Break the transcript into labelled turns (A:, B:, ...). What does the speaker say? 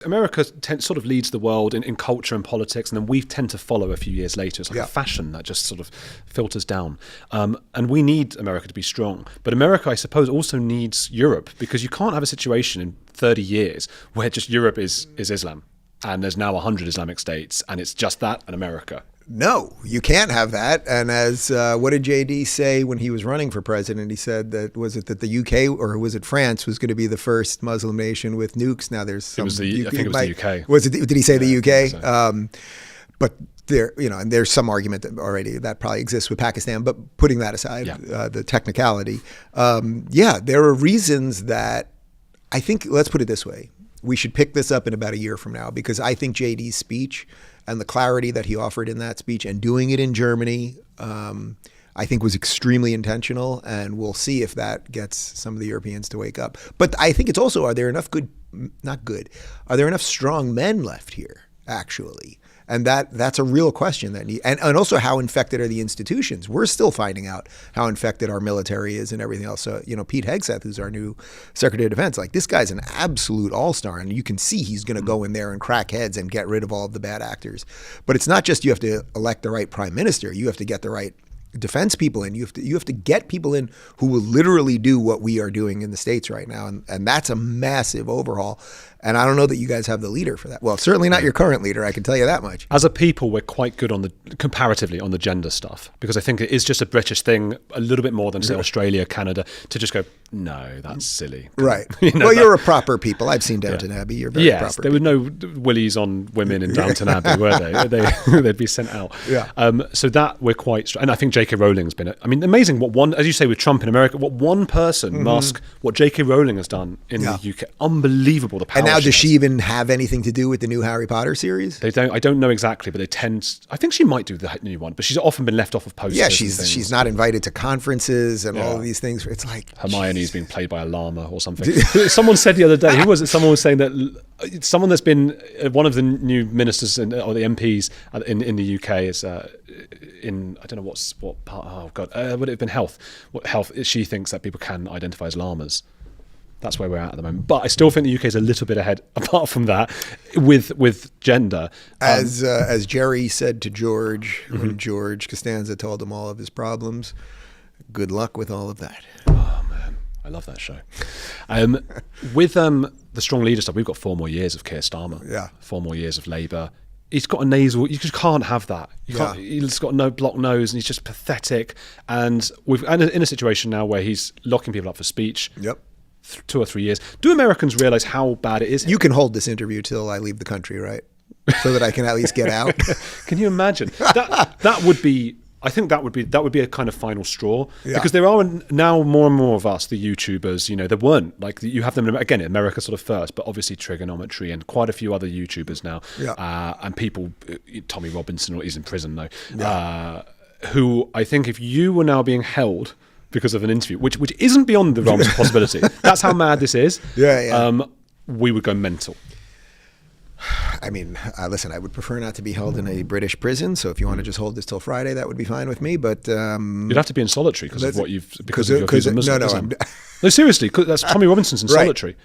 A: America sort of leads the world in culture and politics, and then we tend to follow a few years later. It's like a fashion that just sort of filters down. And we need America to be strong. But America, I suppose, also needs Europe, because you can't have a situation in 30 years where just Europe is Islam, and there's now 100 Islamic states, and it's just that and America.
B: No, you can't have that. And as what did JD say when he was running for president? He said that that the UK, or was it France, was going to be the first Muslim nation with nukes. Now there's some.
A: I think it was the UK.
B: Was it? Did he say the UK?
A: So.
B: But there, and there's some argument that already that probably exists with Pakistan. But putting that aside, the technicality, there are reasons that I think. Let's put it this way: we should pick this up in about a year from now, because I think JD's speech and the clarity that he offered in that speech, and doing it in Germany, I think was extremely intentional, and we'll see if that gets some of the Europeans to wake up. But I think it's also, are there enough are there enough strong men left here, actually? And that's a real question and also, how infected are the institutions? We're still finding out how infected our military is and everything else. So, Pete Hegseth, who's our new Secretary of Defense, like, this guy's an absolute all-star, and you can see he's going to go in there and crack heads and get rid of all of the bad actors. But it's not just you have to elect the right prime minister. You have to get the right defense people in. You have to get people in who will literally do what we are doing in the States right now. And that's a massive overhaul. And I don't know that you guys have the leader for that. Well, certainly not your current leader, I can tell you that much.
A: As a people, we're quite good comparatively on the gender stuff, because I think it is just a British thing, a little bit more than, say, Australia, Canada, to just go, no, that's silly.
B: Right. You're a proper people. I've seen Downton Abbey. You're very proper. Yes,
A: there were no willies on women in Downton Abbey, were they? They'd be sent out.
B: Yeah.
A: So that we're quite, and I think J.K. Rowling's been, amazing as you say, with Trump in America, what one person mask what J.K. Rowling has done in the UK. Unbelievable, the power.
B: And now, does she even have anything to do with the new Harry Potter series?
A: I don't know exactly, but they tend. I think she might do the new one, but she's often been left off of posters.
B: Yeah, she's not invited to conferences and all of these things. It's like
A: Hermione's being played by a llama or something. Someone said the other day, who was it? Someone was saying that someone that's been one of the new ministers or the MPs in the UK is in, I don't know what part. Oh God, would it have been health? What health? She thinks that people can identify as llamas. That's where we're at the moment. But I still think the UK is a little bit ahead, apart from that, with gender.
B: As Jerry said to George, when George Costanza told him all of his problems, good luck with all of that.
A: Oh, man. I love that show. With the strong leader stuff, we've got 4 more years of Keir Starmer.
B: Yeah.
A: 4 more years of Labour. He's got a nasal. You just can't have that. He's got no blocked nose, and he's just pathetic. And we're in a situation now where he's locking people up for speech.
B: Yep.
A: 2 or 3 years. Do Americans realize how bad it is?
B: You can hold this interview till I leave the country, right? So that I can at least get out.
A: Can you imagine? That would be. I think that would be a kind of final straw, because there are now more and more of us, the YouTubers. There weren't, like, you have them again in America sort of first, but obviously Trigonometry and quite a few other YouTubers now, and people. Tommy Robinson, he's in prison though. Who I think if you were now being held because of an interview, which isn't beyond the realms of possibility. That's how mad this is. We would go mental.
B: I mean, listen, I would prefer not to be held in a British prison. So if you want to just hold this till Friday, that would be fine with me. But
A: you'd have to be in solitary because of your views on Muslim. No, seriously, that's Tommy Robinson's in solitary.